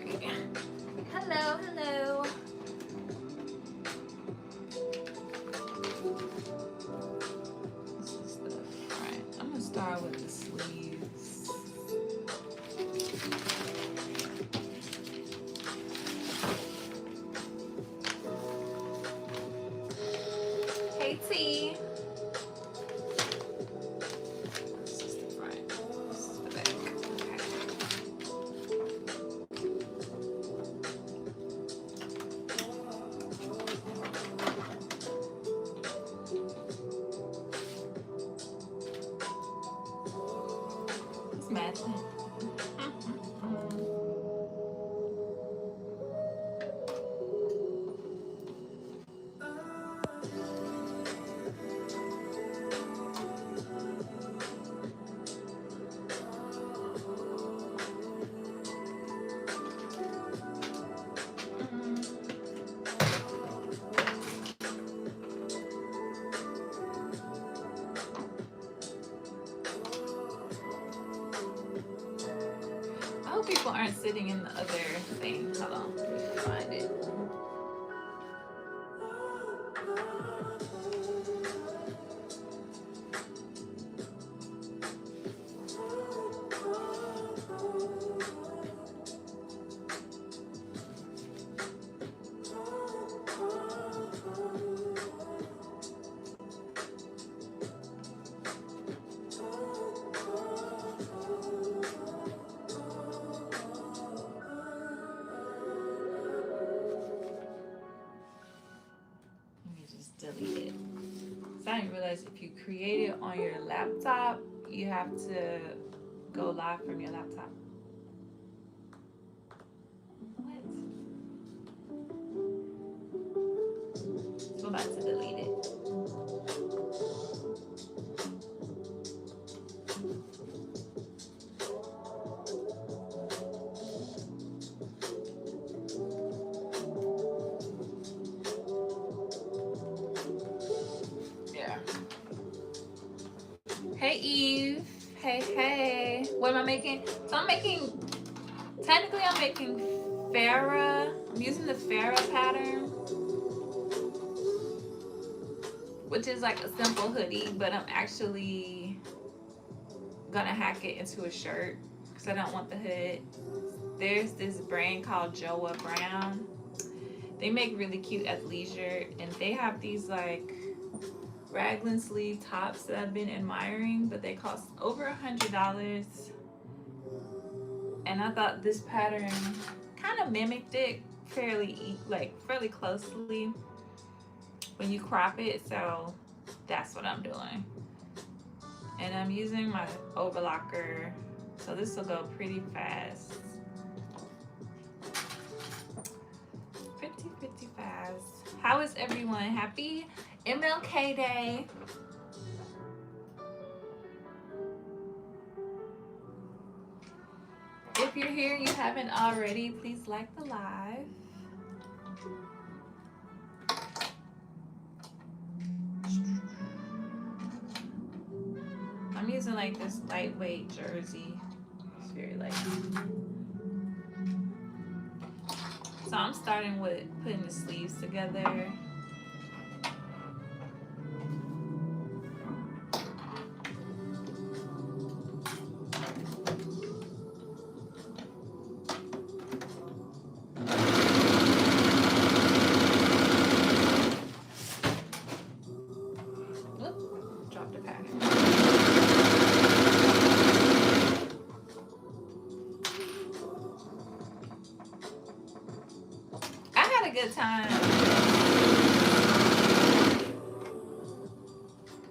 Hello, hello. This is the front. I'm gonna start with the sleeves. Hey T. This is the front. This is the back. Okay. It's matching. I hope people aren't sitting in the other thing. Hold on, let me find it. Let me just delete it. So I didn't realize if you create it on your laptop, you have to go live from your laptop. What? So I'm about to delete it. Yeah. Hey Eve. Hey, hey. What am I making? So I'm making Farrah. I'm using the Farrah pattern, which is like a simple hoodie, but I'm actually gonna hack it into a shirt because I don't want the hood. There's this brand called Joa Brown. They make really cute athleisure, and they have these like raglan sleeve tops that I've been admiring, but they cost over $100. And I thought this pattern kind of mimicked it fairly closely when you crop it, so that's what I'm doing. And I'm using my overlocker, so this will go pretty fast. Pretty fast. How is everyone? Happy MLK Day. If you're here and you haven't already, please like the live. I'm using like this lightweight jersey. It's very light. So I'm starting with putting the sleeves together. Drop the pattern. I had a good time.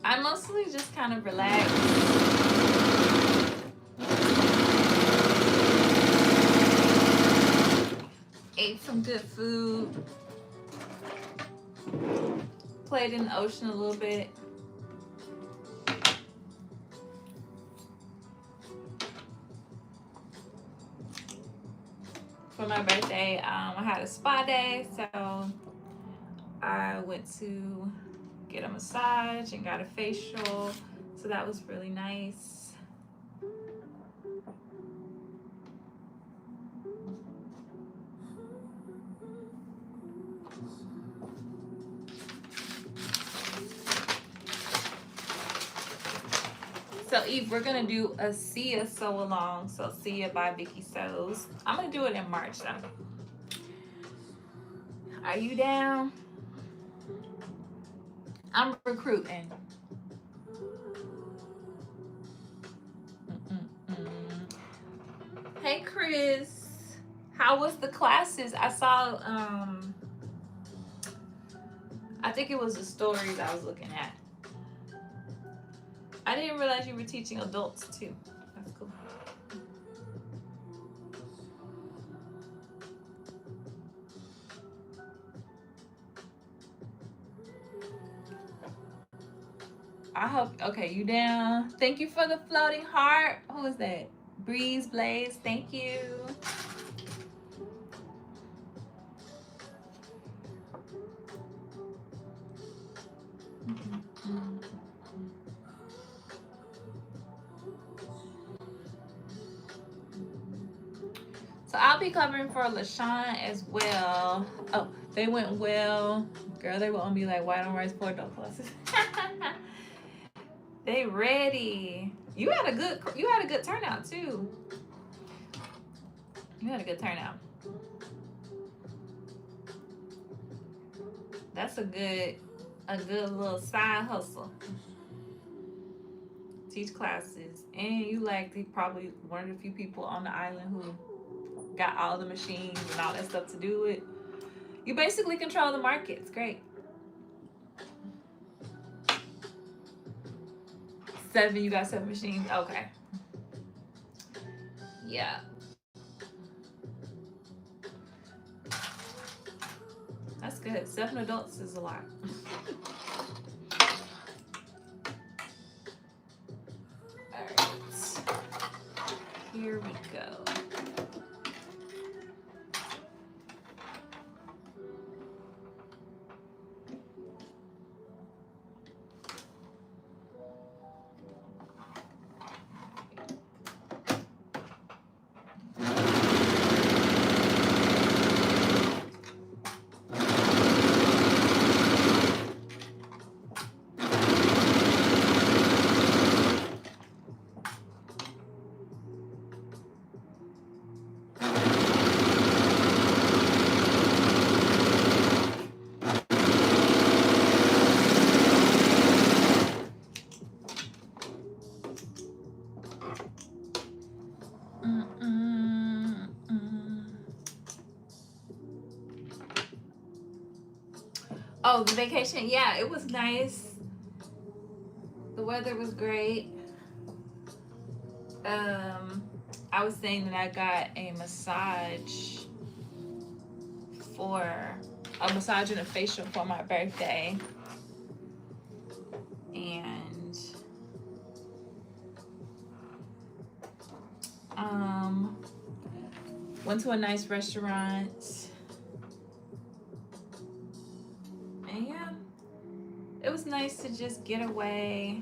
I mostly just kind of relaxed. Ate some good food. Played in the ocean a little bit. For my birthday, I had a spa day, so I went to get a massage and got a facial, so that was really nice. So Eve, we're gonna do a Sia sew along. So Sia by Viki Sews. I'm gonna do it in March though. Are you down? I'm recruiting. Hey Chris, how was the classes? I saw I think it was the stories I was looking at. I didn't realize you were teaching adults too. That's cool. I hope, okay, you down? Thank you for the floating heart. Who is that? Breeze Blaze, thank you. So I'll be covering for LaShawn as well. Oh, they went well. Girl, they were on me like white on rice pork dog classes. They ready. You had a good turnout too. You had a good turnout. That's a good little side hustle. Teach classes. And you like probably one of the few people on the island who got all the machines and all that stuff to do it. You basically control the market. It's great. 7, you got 7 machines. Okay. Yeah. That's good. 7 adults is a lot. All right. Here we go. Oh, the vacation. Yeah, it was nice. The weather was great. I was saying that I got a massage and a facial for my birthday. And went to a nice restaurant. And yeah, it was nice to just get away.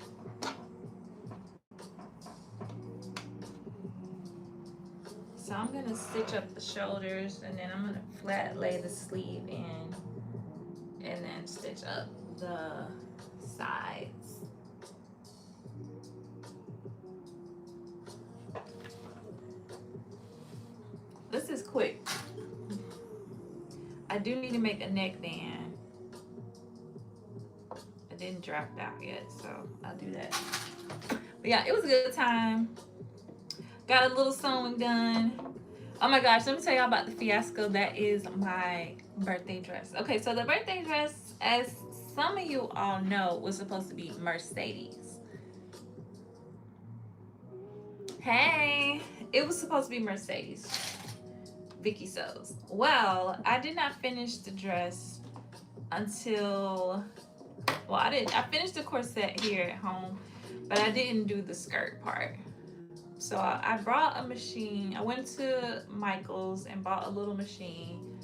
So I'm gonna stitch up the shoulders and then I'm gonna flat lay the sleeve in and then stitch up the sides. This is quick. I do need to make a neckband. I didn't draft out yet, so I'll do that. But yeah, it was a good time. Got a little sewing done. Oh my gosh, let me tell y'all about the fiasco that is my birthday dress. Okay, so the birthday dress, as some of you all know, was supposed to be Mercedes. Hey, it was supposed to be Mercedes. Viki Sews. Well, I did not finish the dress until, well, I finished the corset here at home, but I didn't do the skirt part. So I brought a machine. I went to Michael's and bought a little machine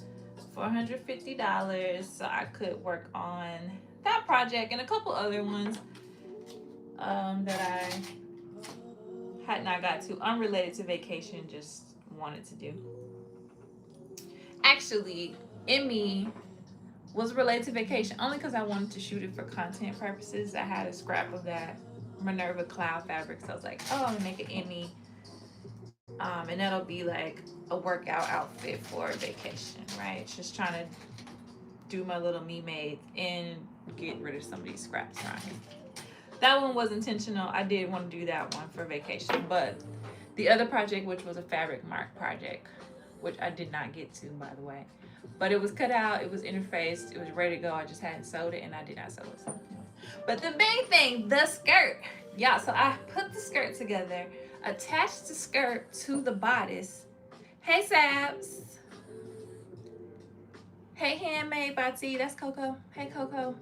for $150 so I could work on that project and a couple other ones that I had not got to, unrelated to vacation, just wanted to do. Actually, Emmy was related to vacation only because I wanted to shoot it for content purposes. I had a scrap of that Minerva cloud fabric. So I was like, oh, I'm gonna make an Emmy. And that'll be like a workout outfit for a vacation, right? Just trying to do my little me made and get rid of some of these scraps around here. That one was intentional. I did want to do that one for vacation, but the other project, which was a fabric mark project, which I did not get to, by the way, but it was cut out, it was interfaced, it was ready to go. I just hadn't sewed it, and I did not sew it. But the big thing, the skirt. Yeah, so I put the skirt together, attached the skirt to the bodice. Hey, Sabs. Hey, Handmade by T. That's Coco. Hey, Coco.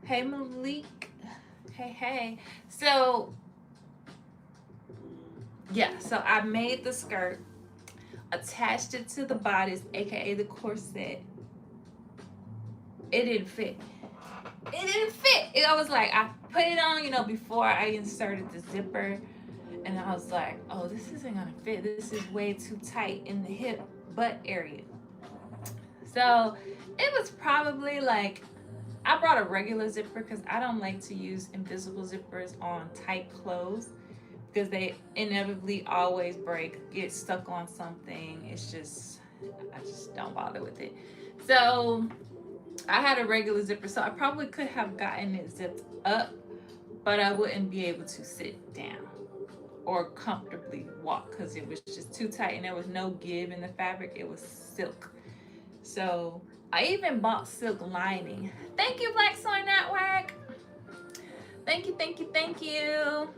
Hey, Malik. Hey. So, yeah, so I made the skirt, attached it to the bodice, aka the corset. It didn't fit. I was like, I put it on, before I inserted the zipper, and I was like, oh, this isn't gonna fit. This is way too tight in the hip butt area. So it was probably like, I brought a regular zipper because I don't like to use invisible zippers on tight clothes because they inevitably always break, get stuck on something. I just don't bother with it. So I had a regular zipper, so I probably could have gotten it zipped up, but I wouldn't be able to sit down or comfortably walk because it was just too tight and there was no give in the fabric. It was silk. So I even bought silk lining. Thank you, Black Sewing Network. Thank you.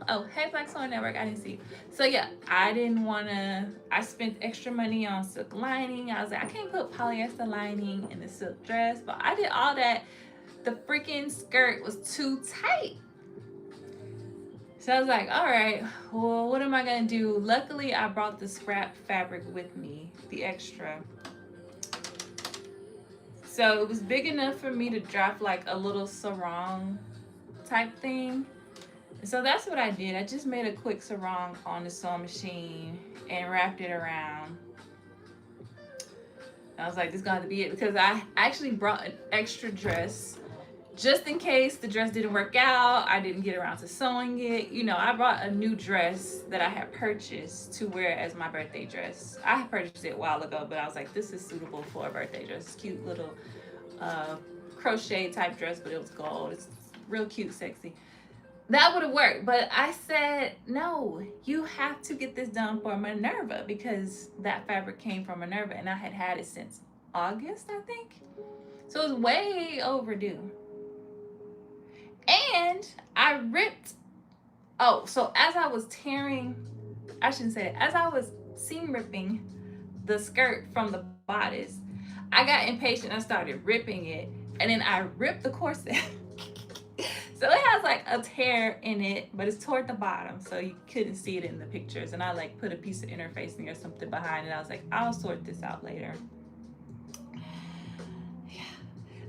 Oh, hey, Black Sewing Network. I didn't see you. So yeah, I spent extra money on silk lining. I was like, I can't put polyester lining in the silk dress, but I did all that. The freaking skirt was too tight. So I was like, all right, well, what am I gonna do? Luckily, I brought the scrap fabric with me, the extra. So it was big enough for me to drop like a little sarong type thing. So that's what I did. I just made a quick sarong on the sewing machine and wrapped it around. I was like, this got to be it, because I actually brought an extra dress just in case the dress didn't work out. I didn't get around to sewing it. I brought a new dress that I had purchased to wear as my birthday dress. I had purchased it a while ago, but I was like, this is suitable for a birthday dress. It's cute little crochet type dress, but it was gold. It's real cute, sexy. That would have worked, but I said, no, you have to get this done for Minerva, because that fabric came from Minerva and I had had it since August, I think. So it was way overdue. And I ripped, so as I was as I was seam ripping the skirt from the bodice, I got impatient. I started ripping it, and then I ripped the corset. So it has like a tear in it, but it's toward the bottom, so you couldn't see it in the pictures. And I like put a piece of interfacing or something behind it. I was like, I'll sort this out later. Yeah.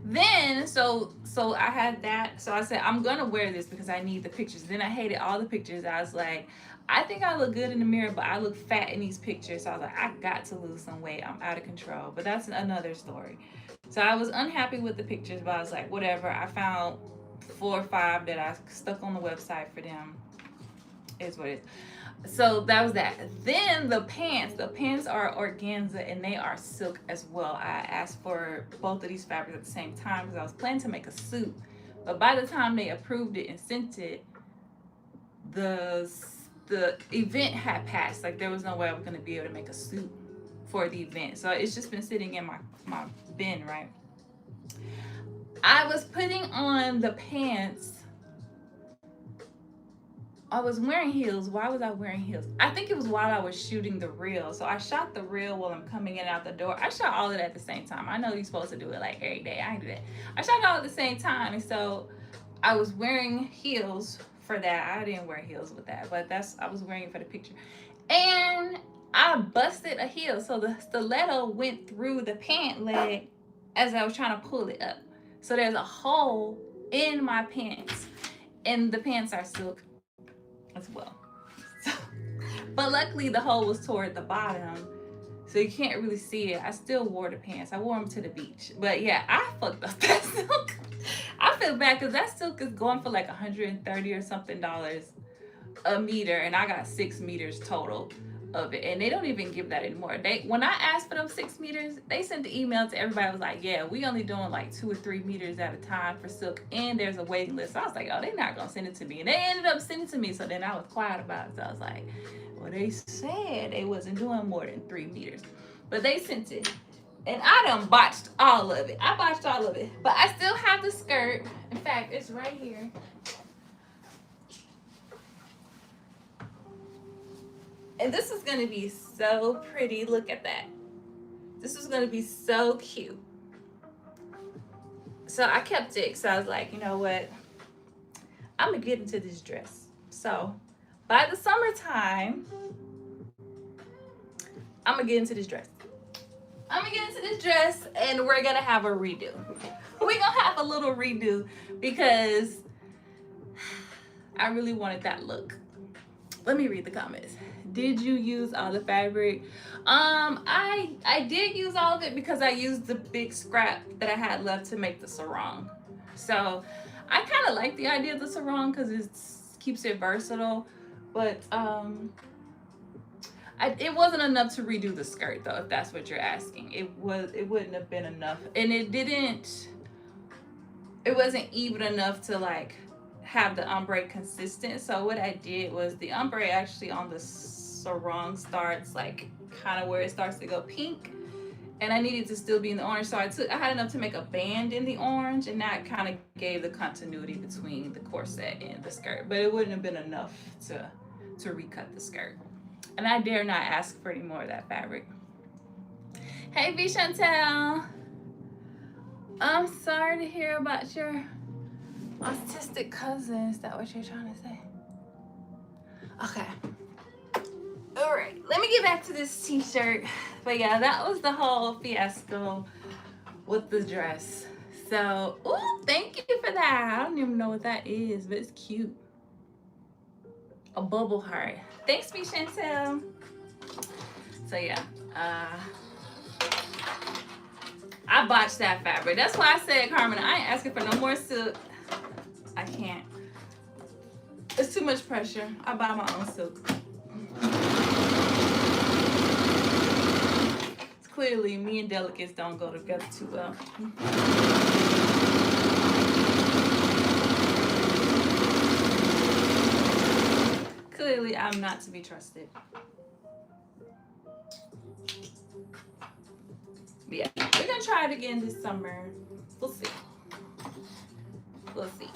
Then, so I had that. So I said, I'm gonna wear this because I need the pictures. Then I hated all the pictures. I was like, I think I look good in the mirror, but I look fat in these pictures. So I was like, I got to lose some weight. I'm out of control. But that's another story. So I was unhappy with the pictures, but I was like, whatever. I found 4 or 5 that I stuck on the website for them. Is what it is. So that was that. Then the pants are organza and they are silk as well. I asked for both of these fabrics at the same time because I was planning to make a suit, but by the time they approved it and sent it, the event had passed. Like, there was no way I was going to be able to make a suit for the event. So it's just been sitting in my bin, right? I was putting on the pants. I was wearing heels. Why was I wearing heels? I think it was while I was shooting the reel. So I shot the reel while I'm coming in and out the door. I shot all of it at the same time. I know you're supposed to do it like every day. I didn't do that. I shot it all at the same time. And so I was wearing heels for that. I didn't wear heels with that, but I was wearing it for the picture. And I busted a heel. So the stiletto went through the pant leg as I was trying to pull it up. So there's a hole in my pants, and the pants are silk as well. So, but luckily the hole was toward the bottom, so you can't really see it. I still wore the pants. I wore them to the beach. But yeah, I fucked up that silk. I feel bad because that silk is going for like $130 or something a meter, and I got 6 meters total of it, and they don't even give that anymore. They, when I asked for them 6 meters, they sent the email to everybody. Was like, yeah, we only doing like 2 or 3 meters at a time for silk, and there's a waiting list. So I was like, oh, they're not gonna send it to me, and they ended up sending it to me. So then I was quiet about it. So I was like, well, they said they wasn't doing more than 3 meters, but they sent it. And I done botched all of it. I botched all of it. But I still have the skirt. In fact, it's right here. And this is going to be so pretty. Look at that. This is going to be so cute. So I kept it. So I was like, you know what? I'm going to get into this dress. So by the summertime, I'm going to get into this dress. I'm gonna get into this dress and we're gonna have a redo. We're gonna have a little redo because I really wanted that look. Let me read the comments. Did you use all the fabric? I did use all of it because I used the big scrap that I had left to make the sarong. So I kind of like the idea of the sarong because it keeps it versatile, but it wasn't enough to redo the skirt though, if that's what you're asking. It wouldn't have been enough, and it wasn't even enough to like have the ombre consistent. So what I did was the ombre actually on the sarong starts like kind of where it starts to go pink, and I needed to still be in the orange. So I had enough to make a band in the orange, and that kind of gave the continuity between the corset and the skirt. But it wouldn't have been enough to recut the skirt. And I dare not ask for any more of that fabric. Hey, V Chantel. I'm sorry to hear about your autistic cousin. Is that what you're trying to say? Okay. All right. Let me get back to this t-shirt. But yeah, that was the whole fiasco with the dress. So, ooh, thank you for that. I don't even know what that is, but it's cute. A bubble heart. Thanks, V Chantel. So yeah, I botched that fabric. That's why I said, Carmen, I ain't asking for no more silk. I can't. It's too much pressure. I buy my own silk. It's clearly me and delicates don't go together too well. Clearly, I'm not to be trusted. But yeah, we're gonna try it again this summer. We'll see. We'll see.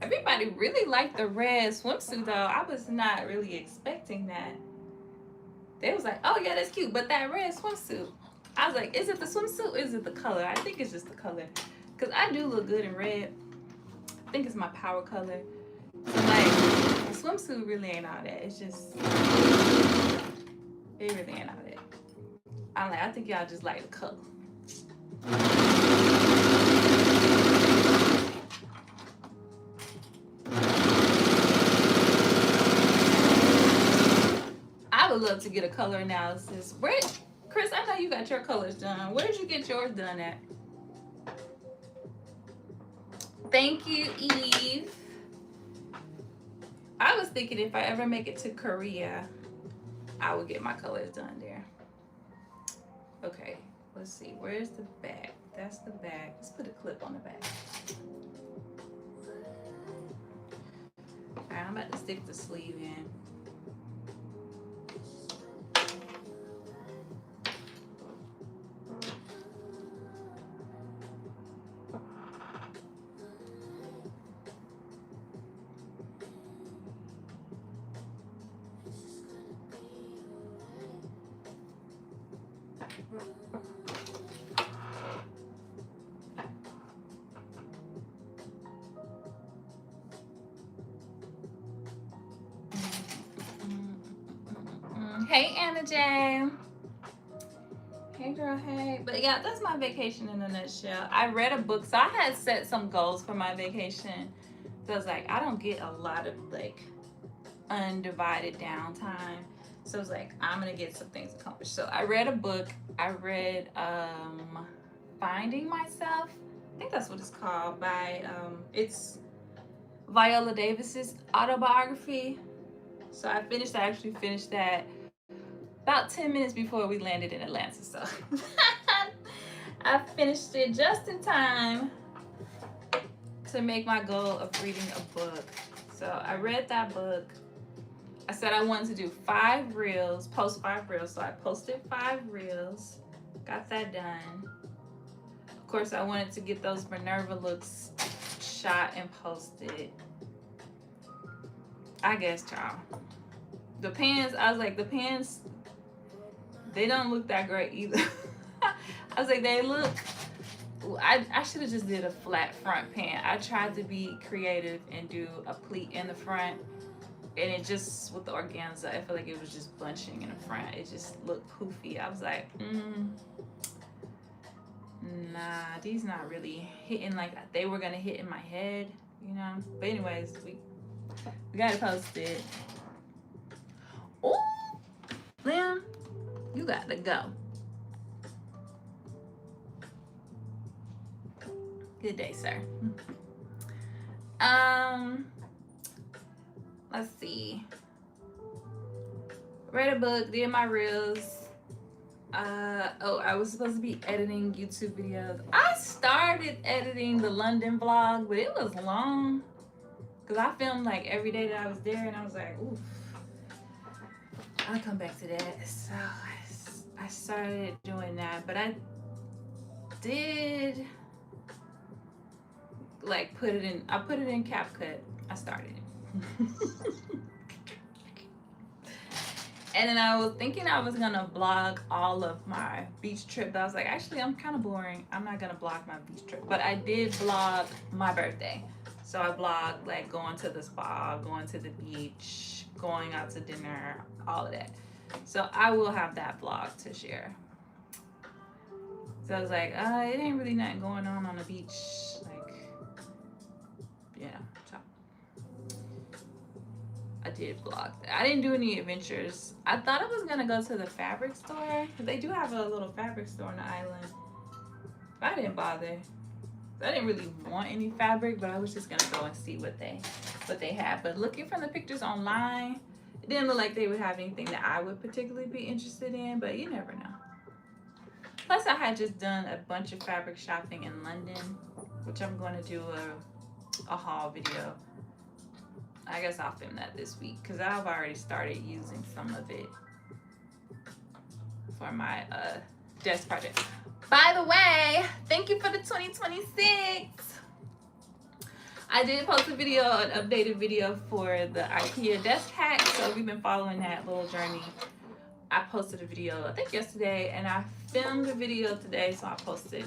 Everybody really liked the red swimsuit though. I was not really expecting that. They was like, oh yeah, that's cute, but that red swimsuit. I was like, is it the swimsuit or is it the color? I think it's just the color. Because I do look good in red. I think it's my power color. So like, the swimsuit really ain't all that. It's just, it really ain't all that. I think y'all just like the color. I would love to get a color analysis. Where, Chris, I know you got your colors done. Where did you get yours done at? Thank you, Eve. I was thinking if I ever make it to Korea, I would get my colors done there. Okay, let's see. Where's the back? That's the back. Let's put a clip on the back. All right, I'm about to stick the sleeve in. Hey, Anna J. Hey, girl, hey. But yeah, that's my vacation in a nutshell. I read a book, so I had set some goals for my vacation. So I was like, I don't get a lot of like undivided downtime. So I was like, I'm gonna get some things accomplished. So I read a book. I read Finding Myself. I think that's what it's called, by it's Viola Davis's autobiography. So I actually finished that about 10 minutes before we landed in Atlanta. So I finished it just in time to make my goal of reading a book. So I read that book. I said I wanted to do 5 reels, post 5 reels. So I posted 5 reels, got that done. Of course, I wanted to get those Minerva looks shot and posted. I guess, y'all. The pants, I was like, the pants, they don't look that great either. I was like, they look, I should have just did a flat front pant. I tried to be creative and do a pleat in the front, and it just, with the organza, I feel like it was just bunching in the front. It just looked poofy. I was like, nah, these not really hitting like they were gonna hit in my head, you know? But anyways, we gotta post it. Oh, Liam, you got to go. Good day, sir. Let's see. Read a book, did my reels. I was supposed to be editing YouTube videos. I started editing the London vlog, but it was long because I filmed like every day that I was there, and I was like, oof. I'll come back to that. So I started doing that, but I did like put it in CapCut. I started it. And then I was thinking I was gonna vlog all of my beach trip, but I was like, actually, I'm kind of boring. I'm not gonna vlog my beach trip. But I did vlog my birthday. So I vlogged like going to the spa, going to the beach, going out to dinner, all of that. So I will have that vlog to share. So I was like, it ain't really nothing going on the beach. Like, yeah, so I did vlog that. I didn't do any adventures. I thought I was gonna go to the fabric store. They do have a little fabric store on the island. But I didn't bother. I didn't really want any fabric, but I was just gonna go and see what they had. But looking from the pictures online, it didn't look like they would have anything that I would particularly be interested in, but you never know. Plus, I had just done a bunch of fabric shopping in London, which I'm going to do a haul video. I guess I'll film that this week because I've already started using some of it for my desk project. By the way, thank you for the 2026. I did post a video, an updated video for the IKEA desk hack. So if you've been following that little journey, I posted a video, I think yesterday, and I filmed a video today, so I posted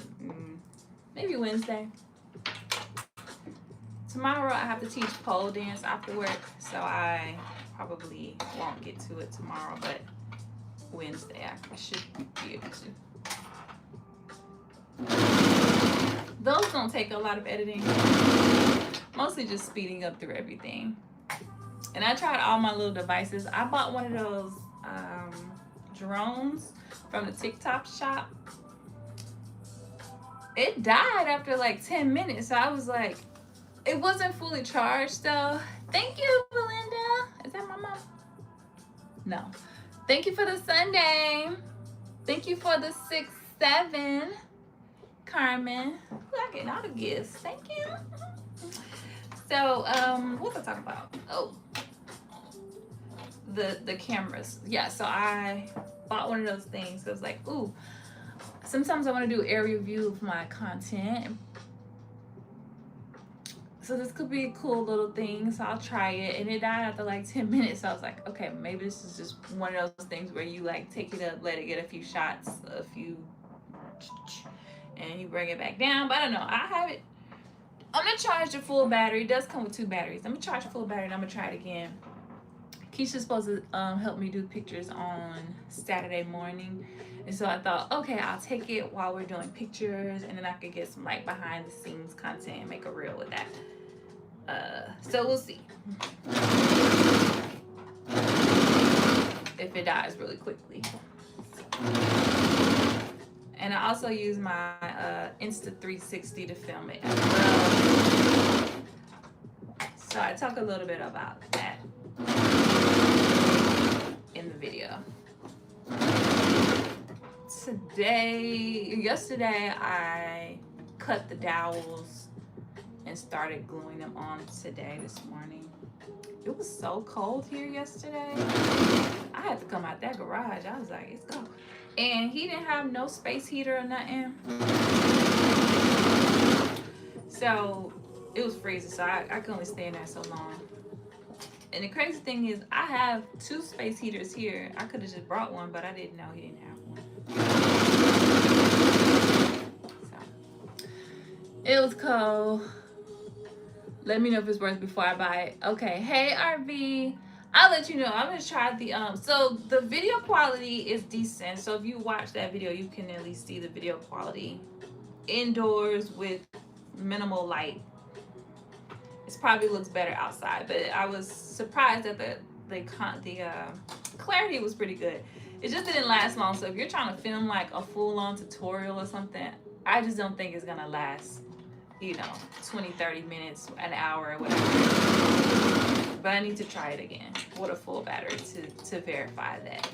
maybe Wednesday. Tomorrow I have to teach pole dance after work, so I probably won't get to it tomorrow, but Wednesday I should be able to. Those don't take a lot of editing, mostly just speeding up through everything. And I tried all my little devices. I bought one of those drones from the TikTok shop. It died after like 10 minutes, so I was like, it wasn't fully charged though. Thank you, Belinda. Is that my mom? No. Thank you for the Sunday. Thank you for the 6-7, Carmen. I get all the gifts. Thank you. So, what was I talking about? Oh, the cameras. Yeah, so I bought one of those things. So I was like, ooh, sometimes I want to do area view of my content. So this could be a cool little thing. So I'll try it. And it died after like 10 minutes. So I was like, okay, maybe this is just one of those things where you like take it up, let it get a few shots, and you bring it back down. But I don't know. I have it. I'm gonna charge the full battery. It does come with 2 batteries. I'm gonna charge the full battery and I'm gonna try it again. Keisha's supposed to help me do pictures on Saturday morning. And so I thought, okay, I'll take it while we're doing pictures, and then I could get some like behind the scenes content and make a reel with that. So we'll see. it dies really quickly. And I also use my Insta360 to film it as well. So I talk a little bit about that in the video. Yesterday I cut the dowels and started gluing them on this morning. It was so cold here yesterday. I had to come out that garage. I was like, it's cold. And he didn't have no space heater or nothing. So it was freezing, so I could only stay in there so long. And the crazy thing is, I have 2 space heaters here. I could have just brought one, but I didn't know he didn't have one. So it was cold. Let me know if it's worth before I buy it. Okay, hey RV. I'll let you know. I'm gonna try the so the video quality is decent. So if you watch that video, you can at least see the video quality indoors with minimal light. It probably looks better outside, but I was surprised that the clarity was pretty good. It just didn't last long. So if you're trying to film like a full-on tutorial or something, I just don't think it's gonna last, 20-30 minutes, an hour, or whatever. But I need to try it again with a full battery to verify that.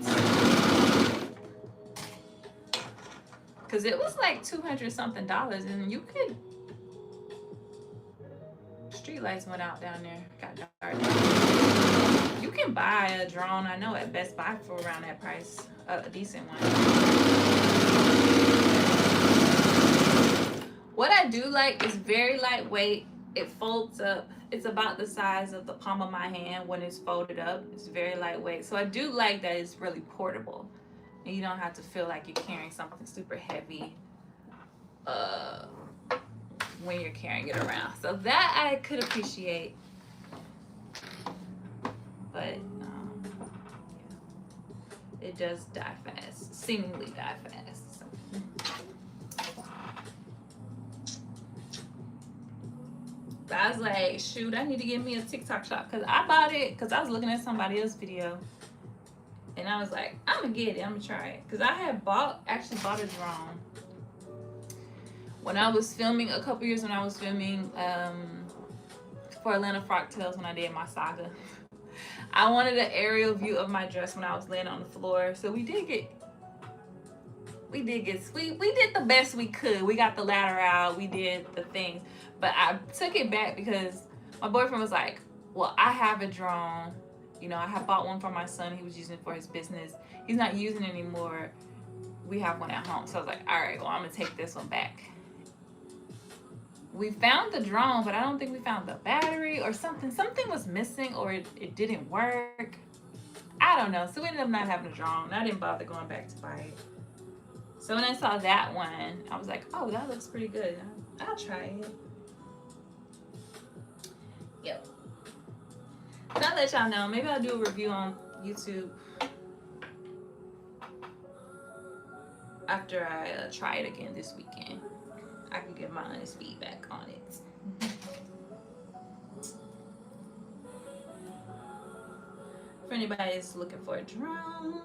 Because it was like $200-something, and you could. Street lights went out down there. Got dark. You can buy a drone, I know, at Best Buy for around that price. A decent one. What I do like is very lightweight. It folds up. It's about the size of the palm of my hand when it's folded up. It's very lightweight. So I do like that it's really portable. And you don't have to feel like you're carrying something super heavy when you're carrying it around. So that I could appreciate. But it does die fast. Seemingly die fast. So. But I was like, shoot, I need to get me a TikTok shop. Because I bought it because I was looking at somebody else's video. And I was like, I'm going to get it. I'm going to try it. Because I had actually bought a drone. When I was filming, a couple years when I was filming for Atlanta Frogtails when I did my saga. I wanted an aerial view of my dress when I was laying on the floor. So we did the best we could. We got the ladder out. We did the things. But I took it back because my boyfriend was like, well, I have a drone. I have bought one for my son. He was using it for his business. He's not using it anymore. We have one at home. So I was like, all right, well, I'm going to take this one back. We found the drone, but I don't think we found the battery or something. Something was missing or it didn't work. I don't know. So we ended up not having a drone. I didn't bother going back to buy it. So when I saw that one, I was like, oh, that looks pretty good. I'll try it. Yep. So I'll let y'all know. Maybe I'll do a review on YouTube after I try it again this weekend. I can give my honest feedback on it. For anybody that's looking for a drone.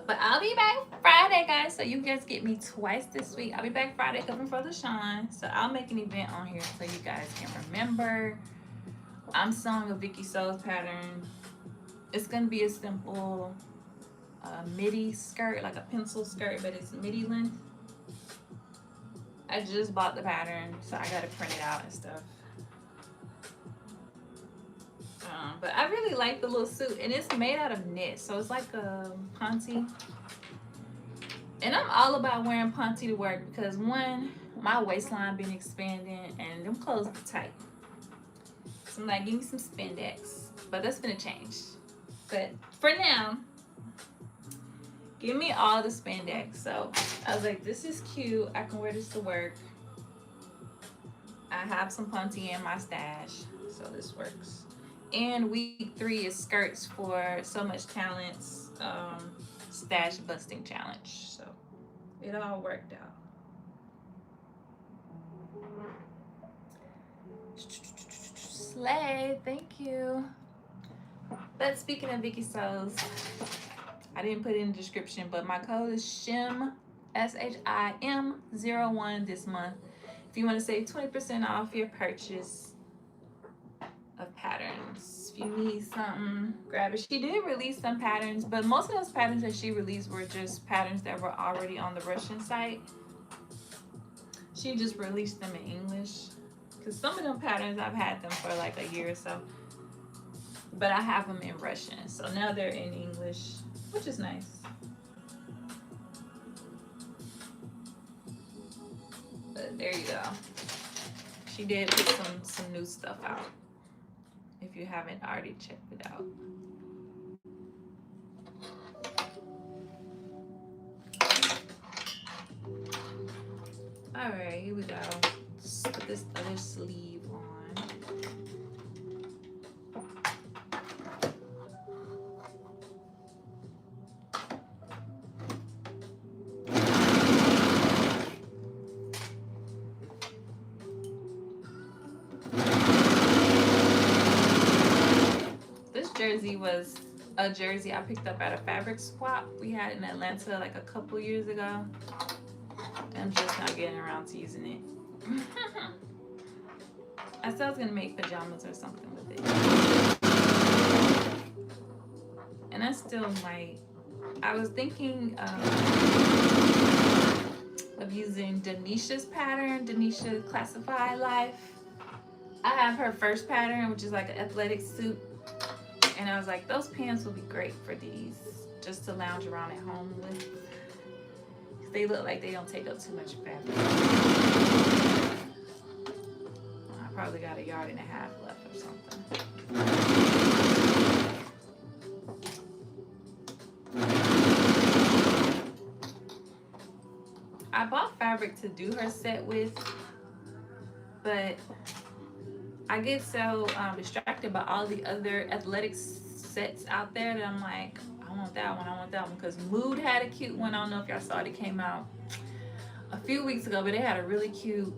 But I'll be back Friday, guys. So you guys get me twice this week. I'll be back Friday covering for the Shine. So I'll make an event on here so you guys can remember. I'm sewing a Viki Sews pattern. It's going to be a simple midi skirt, like a pencil skirt, but it's midi length. I just bought the pattern, so I got to print it out and stuff. But I really like the little suit, and it's made out of knit, so it's like a ponte. And I'm all about wearing ponte to work because one, my waistline been expanding, and them clothes be tight. So I'm like, give me some spandex, but that's gonna change. But for now, give me all the spandex. So I was like, this is cute. I can wear this to work. I have some ponte in my stash, so this works. And week 3 is skirts for So Much Talent's stash busting challenge. So it all worked out. Slay, thank you. But speaking of Viki Sews, I didn't put it in the description, but my code is SHIM, SHIM01 this month. If you want to save 20% off your purchase of patterns. If you need something, grab it. She did release some patterns, but most of those patterns that she released were just patterns that were already on the Russian site. She just released them in English. Because some of them patterns, I've had them for like a year or so. But I have them in Russian. So now they're in English, which is nice. But there you go. She did put some new stuff out. If you haven't already checked it out. All right, here we go. Let's put this other sleeve on. This jersey was a jersey I picked up at a fabric swap we had in Atlanta like a couple years ago. I'm just not getting around to using it. I said I was gonna make pajamas or something with it. And I still might. I was thinking of using Denisha's pattern, Denisha Classified Life. I have her first pattern, which is like an athletic suit. And I was like, those pants will be great for these, just to lounge around at home with. They look like they don't take up too much fabric. I probably got 1.5 yards left or something. I bought fabric to do her set with, but I get so distracted by all the other athletic sets out there that I'm like, I want that one, because Mood had a cute one. I don't know if y'all saw it. It came out a few weeks ago, but they had a really cute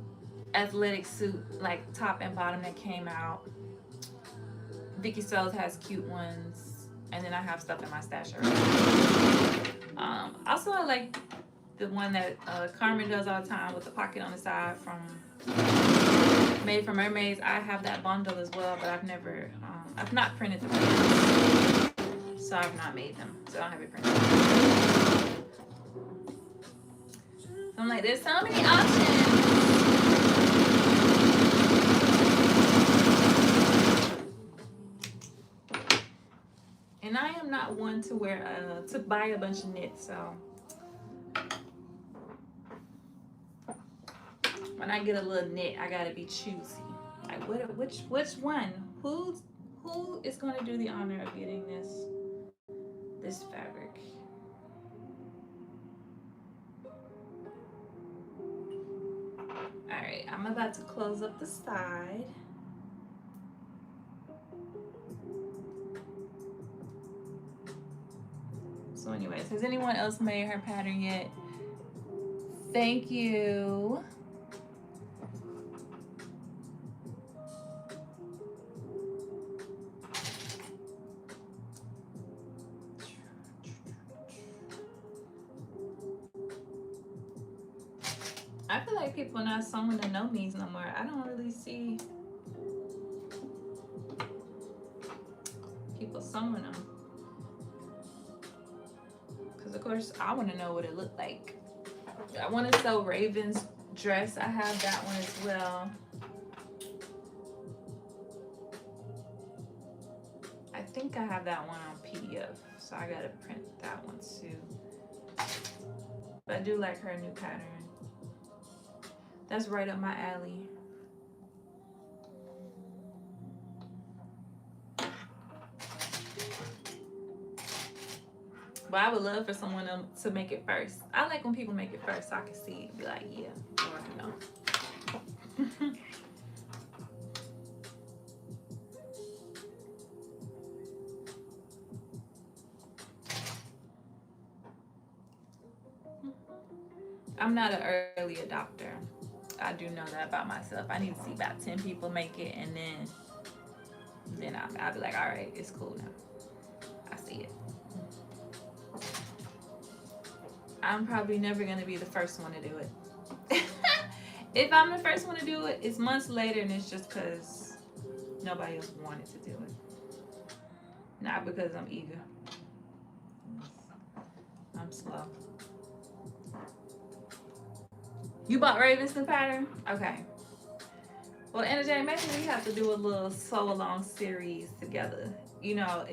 athletic suit, like top and bottom, that came out. Viki Sews has cute ones, and then I have stuff in my stash already. Also, I like the one that Carmen does all the time with the pocket on the side from Made for Mermaids. I have that bundle as well, but I've not printed the pants, so I've not made them, so I don't have it printed. I'm like, there's so many options. And I am not one to wear to buy a bunch of knits, so when I get a little knit, I gotta be choosy. Like, which one? Who is gonna do the honor of getting this fabric? All right, I'm about to close up the side. So anyways, has anyone else made her pattern yet? Thank you. I feel like people are not sewing the no-knees no more. I don't really see people sewing them. Because of course I want to know what it looked like. I want to sew Raven's dress. I have that one as well. I think I have that one on PDF, so I gotta print that one too. But I do like her new pattern. That's right up my alley. But I would love for someone to make it first. I like when people make it first so I can see it and be like, yeah, or no. I'm not an early adopter. I do know that about myself. I need to see about 10 people make it, and then then I'll be like, all right, it's cool now. I see it. I'm probably never gonna be the first one to do it. If I'm the first one to do it, it's months later, and it's just because nobody else wanted to do it. Not because I'm eager. I'm slow. You bought Raven's new pattern? Okay. Well, Anna J, maybe we have to do a little sew along series together. You know,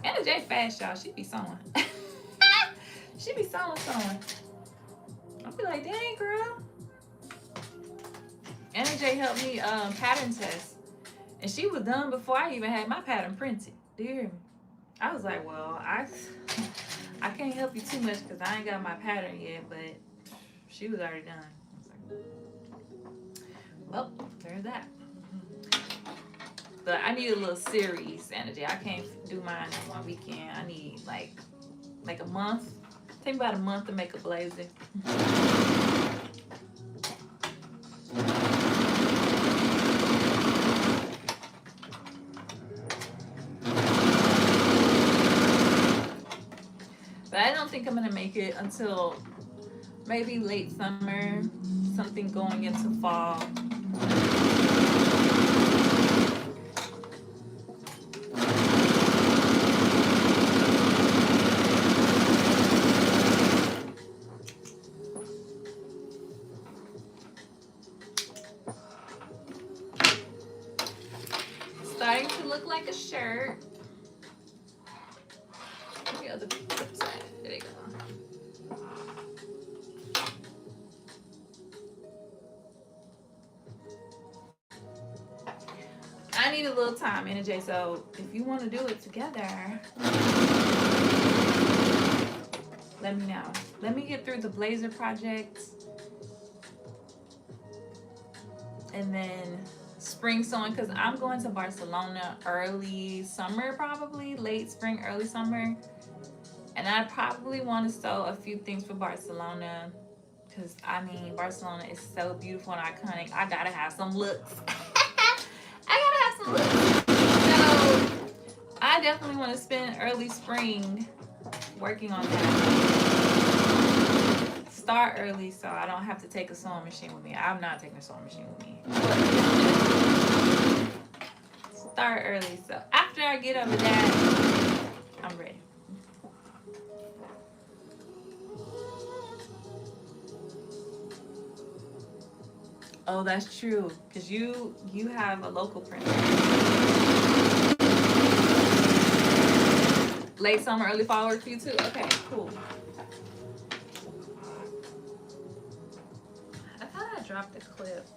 Anna J fast, y'all. She be sewing. She be sewing. I'll be like, dang, girl. Anna J helped me pattern test. And she was done before I even had my pattern printed. Do you hear me? I was like, well, I can't help you too much because I ain't got my pattern yet, but she was already done. I was like, well, there's that. But I need a little series, Anna J. I can't do mine in one weekend. I need like a month. Take about a month to make a blazer. But I don't think I'm gonna make it until maybe late summer, something going into fall. Starting to look like a shirt. Where the other clips at? There they go. I need a little time, Anna J. So if you want to do it together, let me know. Let me get through the blazer project, and then spring sewing, because I'm going to Barcelona early summer, probably late spring, early summer, and I probably want to sew a few things for Barcelona, because I mean Barcelona is so beautiful and iconic. I gotta have some looks. I gotta have some looks. So I definitely want to spend early spring working on that. Start early so I don't have to take a sewing machine with me. I'm not taking a sewing machine with me. Start early so after I get over that, I'm ready. Oh, that's true, because you have a local printer. Late summer, early fall work for you too? Okay, cool. I thought I dropped the clip,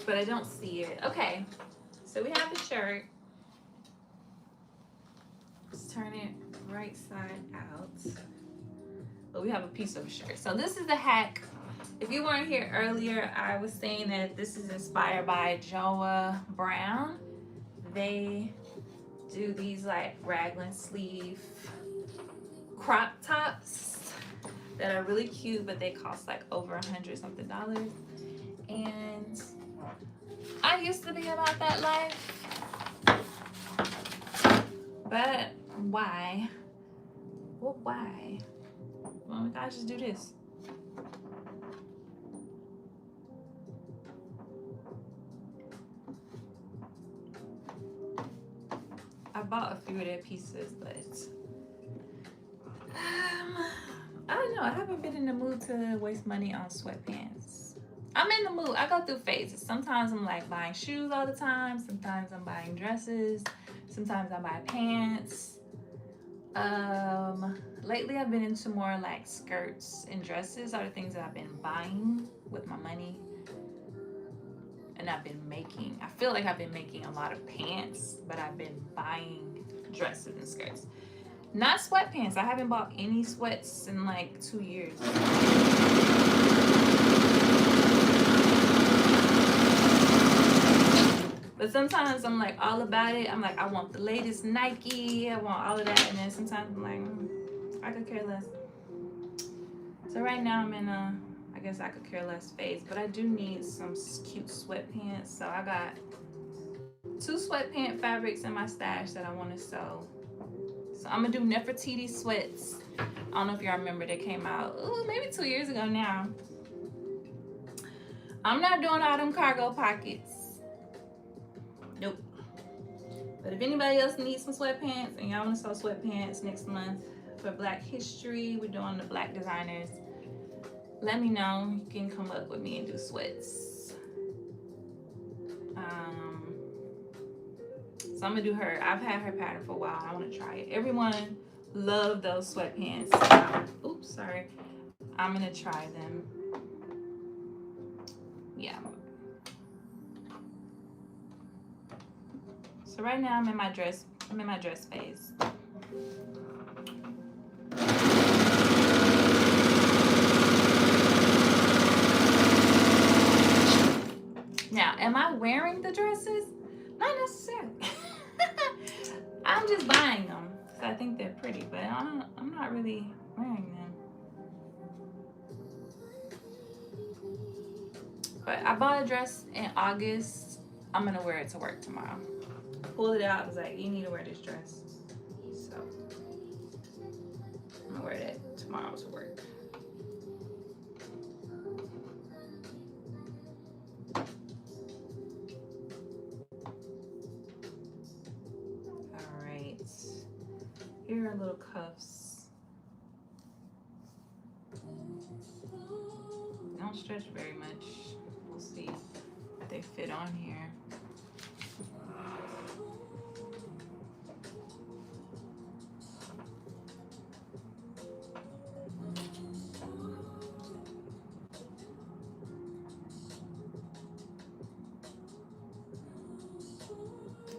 but I don't see it. Okay, so we have the shirt. Let's turn it right side out. But we have a piece of a shirt. So this is the hack. If you weren't here earlier, I was saying that this is inspired by Joa Brown. They do these like raglan sleeve crop tops that are really cute, but they cost like over $100 something. And I used to be about that life, but why? Well, why? Well, we gotta just do this. I bought a few of their pieces, but I don't know. I haven't been in the mood to waste money on sweatpants. I'm in the mood. I go through phases. Sometimes I'm like buying shoes all the time. Sometimes I'm buying dresses. Sometimes I buy pants. Lately I've been into more like skirts and dresses are the things that I've been buying with my money. And I've been making, I feel like I've been making a lot of pants, but I've been buying dresses and skirts. Not sweatpants. I haven't bought any sweats in like 2 years. But sometimes I'm like all about it. I'm like, I want the latest Nike. I want all of that. And then sometimes I'm like, I could care less. So right now I'm in I I guess I could care less phase, but I do need some cute sweatpants. So I got 2 sweatpant fabrics in my stash that I want to sew. So I'm gonna do Nefertiti sweats. I don't know if y'all remember, they came out maybe 2 years ago now. I'm not doing all them cargo pockets. Nope. But if anybody else needs some sweatpants and y'all want to sew sweatpants next month for Black History, we're doing the Black designers. Let me know. You can come up with me and do sweats. So I'm gonna do her. I've had her pattern for a while. I want to try it. Everyone loved those sweatpants. Oops, sorry. I'm gonna try them. Yeah. So right now I'm in my dress phase. Now, am I wearing the dresses? Not necessarily. I'm just buying them because I think they're pretty, but I'm not really wearing them. But I bought a dress in August. I'm gonna wear it to work tomorrow. Pulled it out. I was like, you need to wear this dress. So I'm gonna wear that tomorrow to work. All right. Here are little cuffs. They don't stretch very much. We'll see if they fit on here.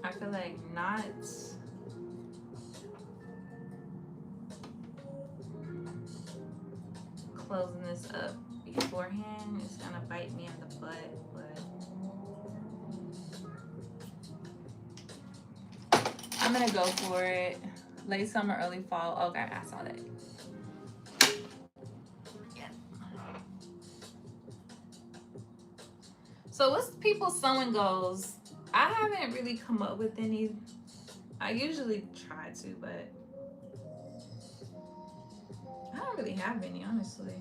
I feel like not closing this up beforehand is gonna bite me in the butt, but I'm gonna go for it. Late summer, early fall. Okay, I saw that. Yeah. So what's people's sewing goals? I haven't really come up with any. I usually try to, but I don't really have any, honestly.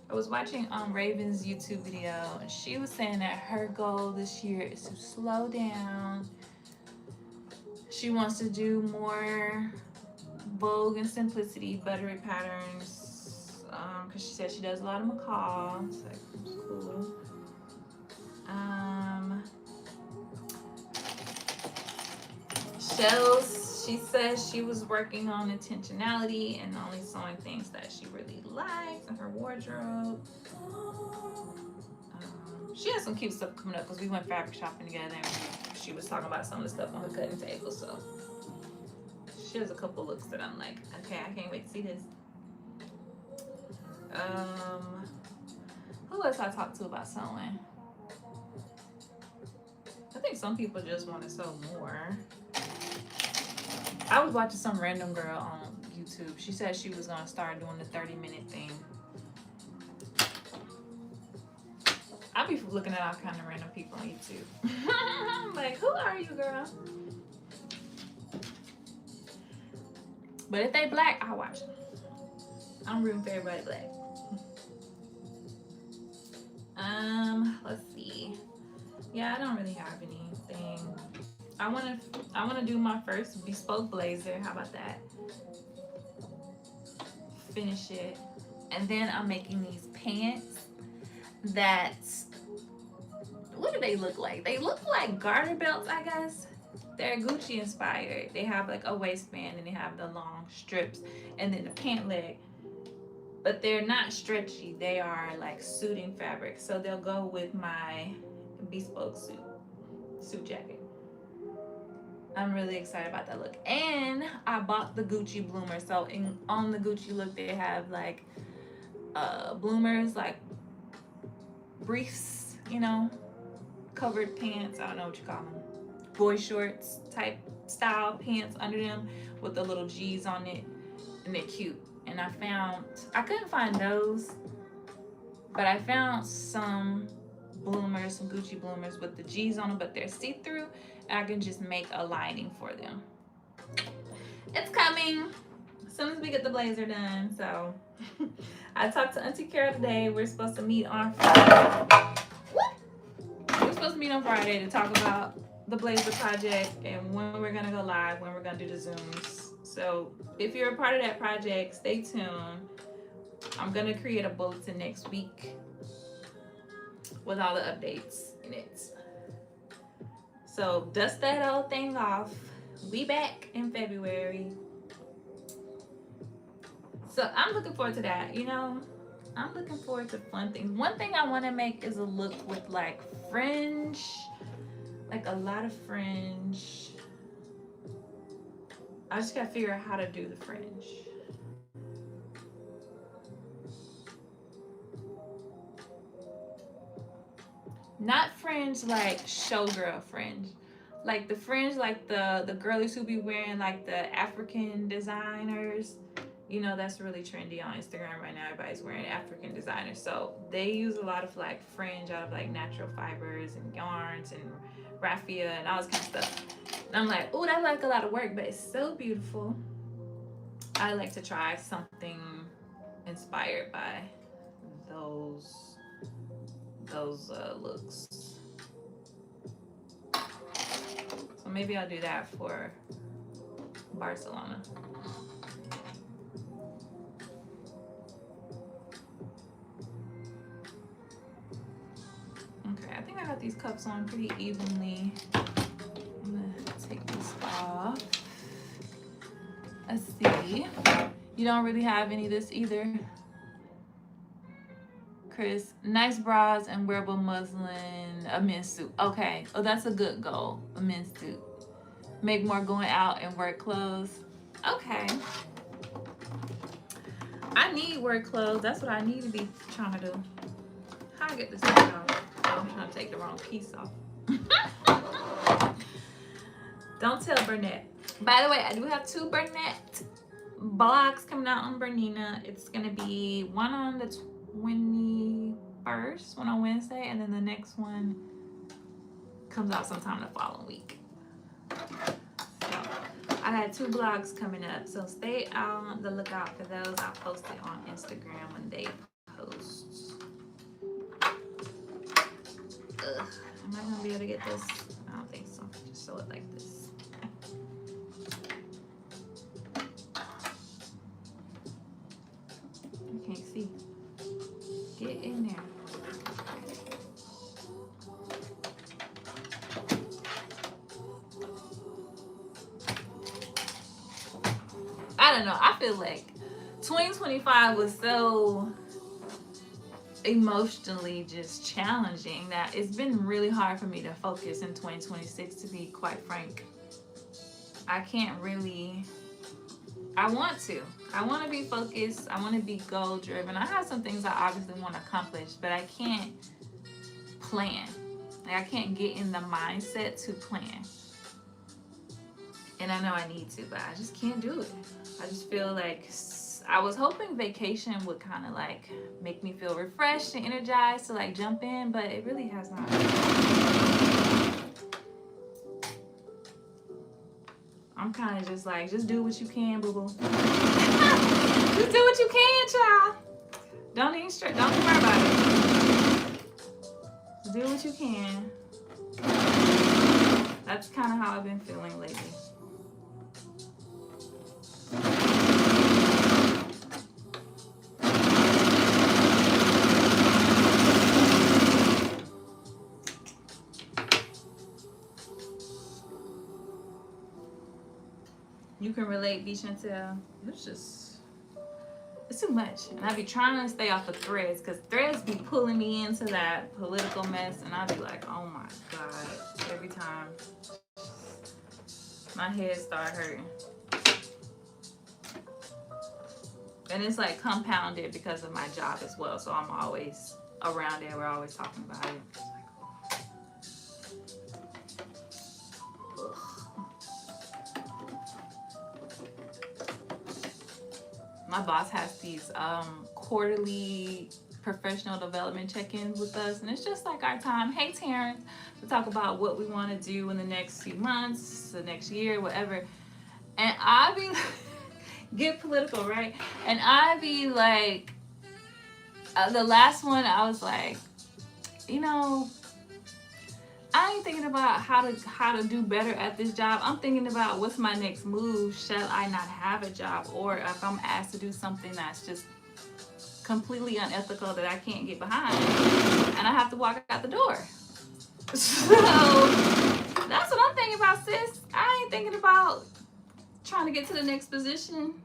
I was watching Raven's YouTube video, and she was saying that her goal this year is to slow down. She wants to do more Vogue and Simplicity buttery patterns, because she said she does a lot of macaw, so that's cool. Shells, she says she was working on intentionality and only sewing things that she really likes in her wardrobe. She has some cute stuff coming up because we went fabric shopping together and she was talking about some of the stuff on her cutting table, so she has a couple looks that I'm like, okay, I can't wait to see this. Who else I talked to about sewing? I think some people just want to sew more. I was watching some random girl on YouTube. She said she was gonna start doing the 30-minute thing. I be looking at all kind of random people on YouTube. Like, who are you, girl? But if they black, I watch them. I'm rooting for everybody black. Let's see. Yeah, I don't really have anything. I wanna do my first bespoke blazer. How about that? Finish it. And then I'm making these pants that, what do they look like? They look like garter belts, I guess. They're Gucci inspired. They have like a waistband and they have the long strips and then the pant leg. But they're not stretchy. They are like suiting fabric. So they'll go with my bespoke suit jacket. I'm really excited about that look. And I bought the Gucci bloomer. So on the Gucci look, they have like bloomers, like briefs, you know, covered pants. I don't know what you call them. boy shorts type style pants under them with the little G's on it, and they're cute. And I couldn't find those, but I found some bloomers, some Gucci bloomers with the G's on them, but they're see-through, and I can just make a lining for them. It's coming as soon as we get the blazer done. So I talked to Auntie Kara today. We're supposed to meet on Friday. We're supposed to meet on Friday to talk about the blazer project and when we're gonna go live, when we're gonna do the Zooms. So if you're a part of that project, stay tuned. I'm gonna create a bulletin next week with all the updates in it. So dust that old thing off. We back in February. So I'm looking forward to that. You know, I'm looking forward to fun things. One thing I want to make is a look with like fringe, like a lot of fringe. I just gotta figure out how to do the fringe. Not fringe like showgirl fringe. Like the fringe like the girlies who be wearing like the African designers. You know, that's really trendy on Instagram right now. Everybody's wearing African designers. So they use a lot of like fringe out of like natural fibers and yarns and raffia and all this kind of stuff. And I'm like, oh, that's like a lot of work, but it's so beautiful. I like to try something inspired by those looks. So maybe I'll do that for Barcelona. Okay, I think I got these cups on pretty evenly. I'm gonna take this off. Let's see. You don't really have any of this either, Chris. Nice bras and wearable muslin, a men's suit. Okay, oh, that's a good goal, a men's suit. Make more going out and work clothes. Okay. I need work clothes. That's what I need to be trying to do. How I get this thing off? Oh, I'm trying to take the wrong piece off. Don't tell Burnett. By the way, I do have 2 Burnett blogs coming out on Bernina. It's gonna be one on the 21st, one on Wednesday, and then the next one comes out sometime the following week. So I had 2 blogs coming up, so stay on the lookout for those. I'll post it on Instagram when they post. Ugh. Am I gonna be able to get this? I don't think so. Just sew it like this. I can't see. Get in there. I don't know. I feel like 2025 was so emotionally just challenging that it's been really hard for me to focus in 2026, to be quite frank. I can't really. I want to be focused. I want to be goal driven. I have some things I obviously want to accomplish, but I can't plan. Like, I can't get in the mindset to plan. And I know I need to, but I just can't do it. I just feel like I was hoping vacation would kind of like make me feel refreshed and energized to like jump in, but it really has not. I'm kind of just like, just do what you can, boo boo. Just do what you can, child. Don't even stress. Don't worry about it. Just do what you can. That's kind of how I've been feeling lately. You can relate, B. Chantel. It's too much. And I be trying to stay off of threads, because threads be pulling me into that political mess, and I be like, oh my God, every time my head start hurting. And it's like compounded because of my job as well, so I'm always around it. We're always talking about it. my boss has these quarterly professional development check-ins with us, and it's just like our time. Hey Terrence, to talk about what we want to do in the next few months, the next year, whatever. And I be get political, right? And I be like, the last one, I was like, you know, I ain't thinking about how to do better at this job. I'm thinking about what's my next move. Shall I not have a job, or if I'm asked to do something that's just completely unethical that I can't get behind, and I have to walk out the door. So that's what I'm thinking about, sis. I ain't thinking about trying to get to the next position.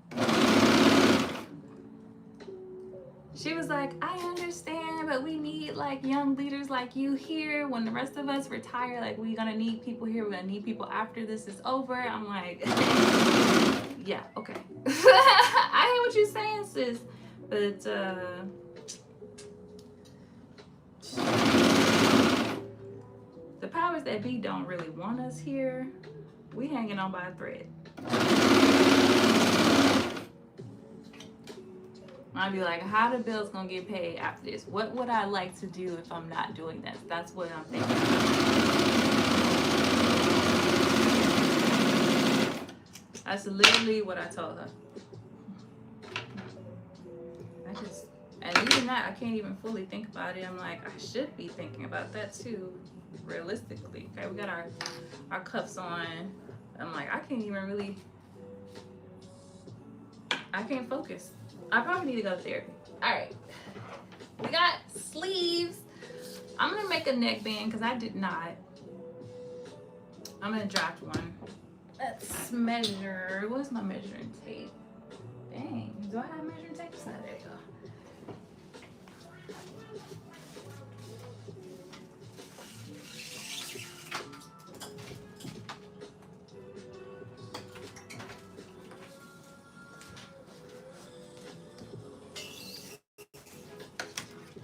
She was like, I understand, but we need like young leaders like you here. When the rest of us retire, like we're gonna need people here. We're gonna need people after this is over. I'm like, yeah, okay. I hear what you're saying, sis. But the powers that be don't really want us here. We hanging on by a thread. I'd be like, how the bills gonna get paid after this? What would I like to do if I'm not doing this? That's what I'm thinking. That's literally what I told her. And even that, I can't even fully think about it. I'm like, I should be thinking about that too, realistically. Okay, we got our cuffs on. I'm like, I can't even really, I can't focus. I probably need to go to therapy. All right, we got sleeves. I'm gonna make a neckband because I did not. I'm gonna draft one. Let's measure. What's my measuring tape? Dang, do I have measuring tape? Oh, there you go.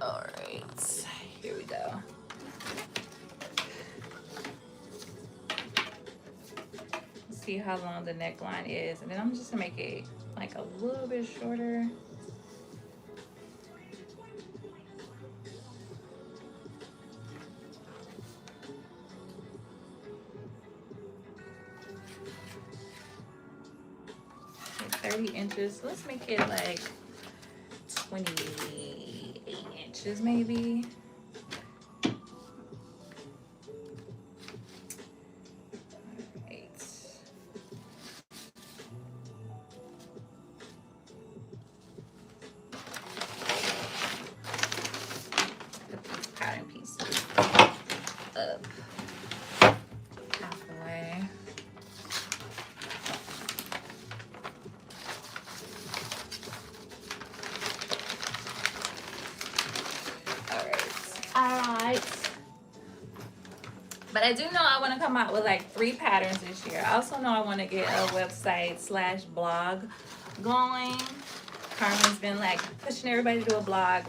All right, here we go. Let's see how long the neckline is, and then I'm just gonna make it like a little bit shorter. Like 30 inches. Let's make it like 28 inches maybe. But I do know I want to come out with like 3 patterns this year. I also know I want to get a website / blog going. Carmen's been like pushing everybody to do a blog,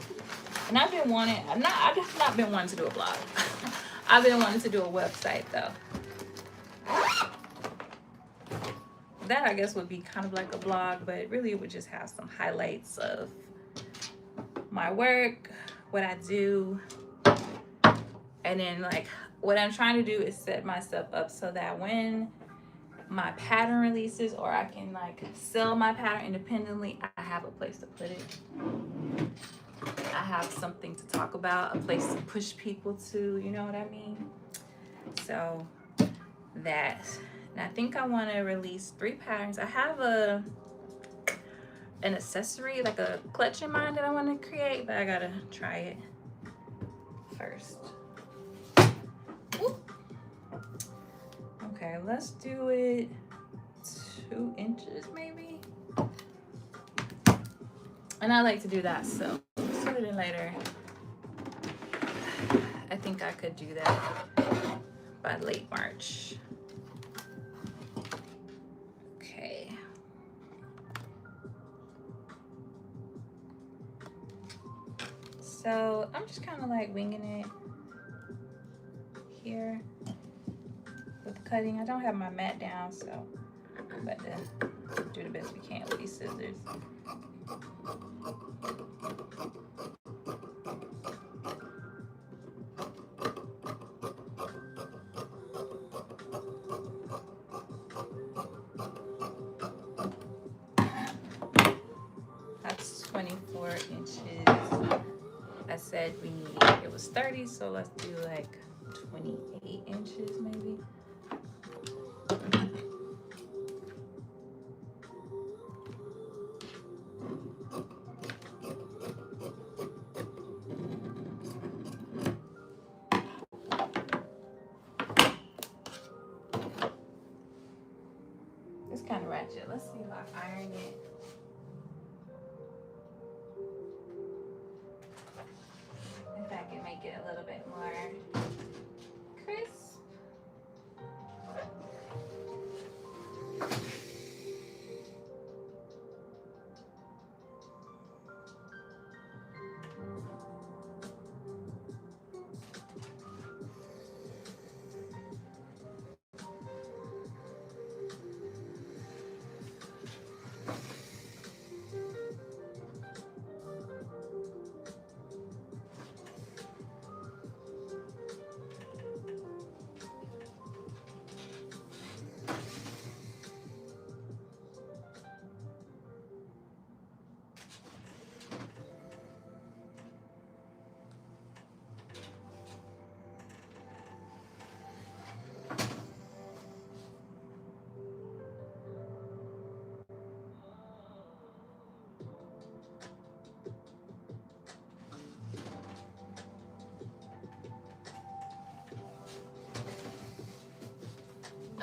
and I've been wanting. I've not been wanting to do a blog. I've been wanting to do a website though. That I guess would be kind of like a blog, but really it would just have some highlights of my work, what I do, and then like what I'm trying to do is set myself up so that when my pattern releases, or I can like sell my pattern independently, I have a place to put it. I have something to talk about, a place to push people to, you know what I mean? So that, and I think I want to release 3 patterns. I have an accessory, like a clutch in mind that I want to create, but I gotta try it first. Ooh. Okay, let's do it 2 inches maybe. And I like to do that, so sooner than later, I think I could do that by late March. Okay. So I'm just kind of like winging it here with cutting. I don't have my mat down, so I'm about to do the best we can with these scissors. 24 inches. I said we needed, it was 30, so let's do like 28 inches maybe. It's kind of ratchet. Let's see if I iron it. If I can make it a little bit more crisp.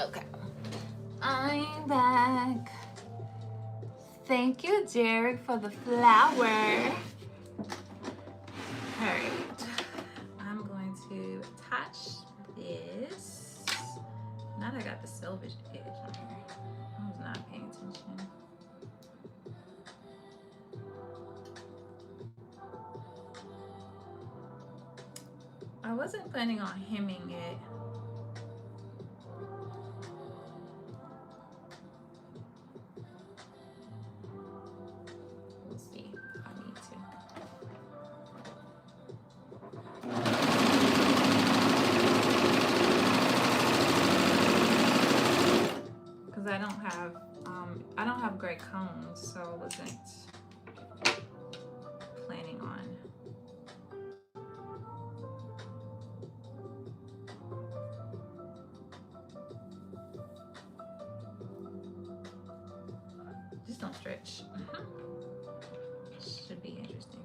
Okay, I'm back. Thank you, Derek, for the flower. All right, I'm going to attach this. Now that I got the selvage edge on here, I was not paying attention. I wasn't planning on hemming it. We'll see if I need to. Because I don't have gray combs, so I wasn't planning on. Just don't stretch. Should be interesting.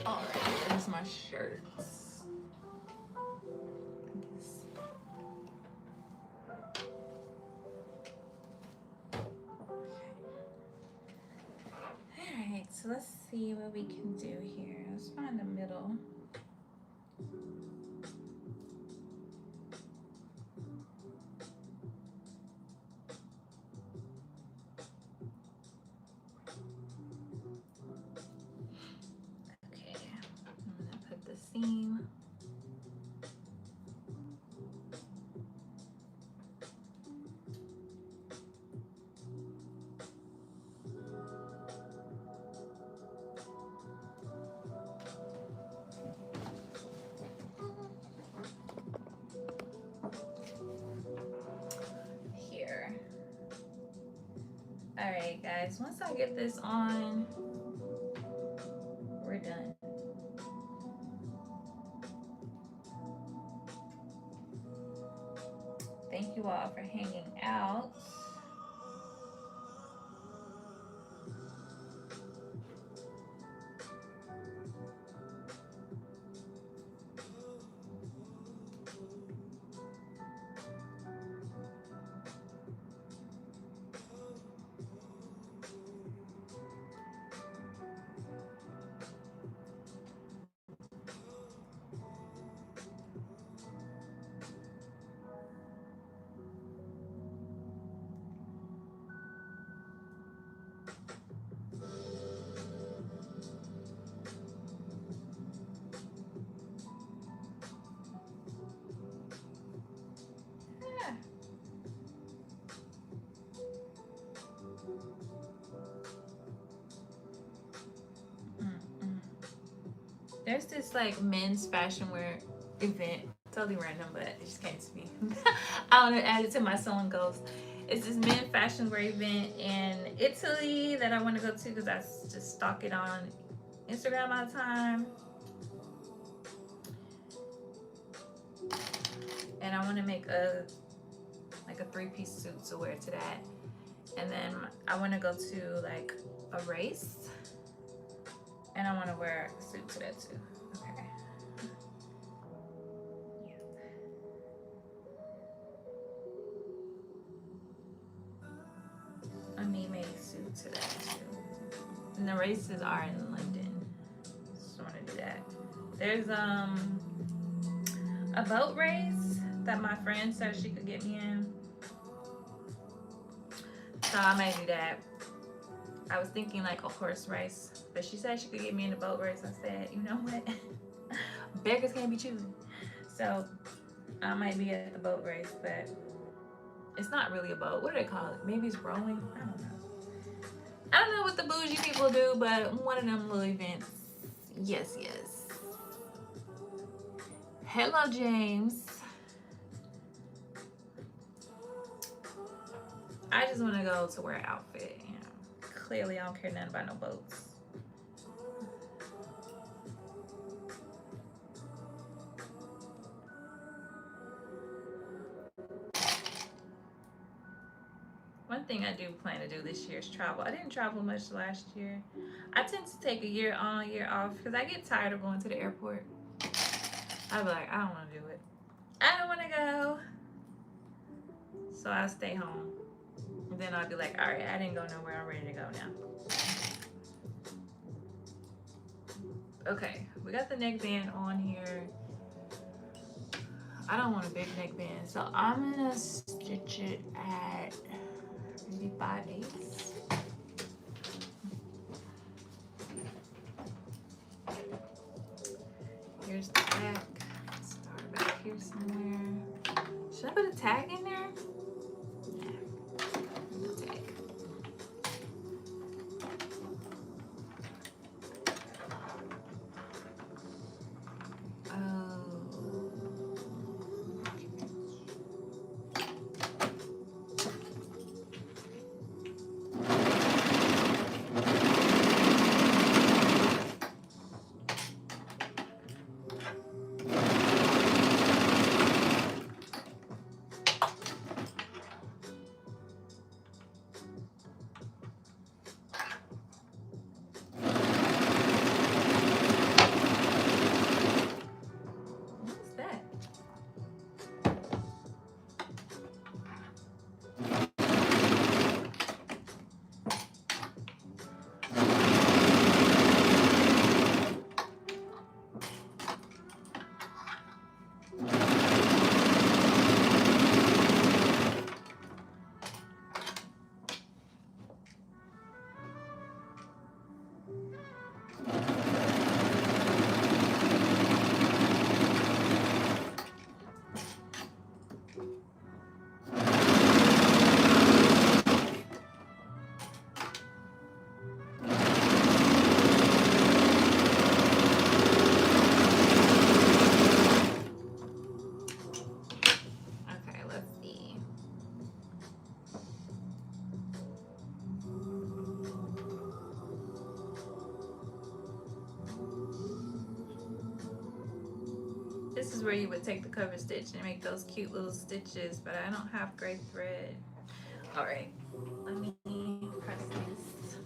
All right, there's my shirts. All right, so let's see what we can do here. Let's find the middle. Seam. Here. All right, guys, once I get this on, we're done. Thank you all for hanging out. There's this like men's fashion wear event, totally random, but it just came to me. I want to add it to my sewing goals. It's this men's fashion wear event in Italy that I want to go to because I just stalk it on Instagram all the time. And I want to make a 3-piece suit to wear to that. And then I want to go to like a race, and I want to wear a suit to that too. Okay. A me-made suit to that too. And the races are in London. Just want to do that. There's a boat race that my friend said she could get me in. So I may do that. I was thinking like a horse race, but she said she could get me in a boat race. I said, you know what? Beggars can't be choosing. So I might be at the boat race, but it's not really a boat. What do they call it? Maybe it's rowing. I don't know. I don't know what the bougie people do, but one of them little events. Yes, yes. Hello, James. I just want to go to wear an outfit. You know, clearly I don't care nothing about no boats. One thing I do plan to do this year is travel. I didn't travel much last year. I tend to take a year on, year off because I get tired of going to the airport. I'll be like, I don't want to do it. I don't want to go. So I'll stay home. And then I'll be like, all right, I didn't go nowhere. I'm ready to go now. Okay, we got the neckband on here. I don't want a big neckband, so I'm gonna stitch it at maybe 5/8. Here's the back. Start back here somewhere. Should I put a tag in there? Nah, no tag. This is where you would take the cover stitch and make those cute little stitches, but I don't have gray thread. All right, let me press this.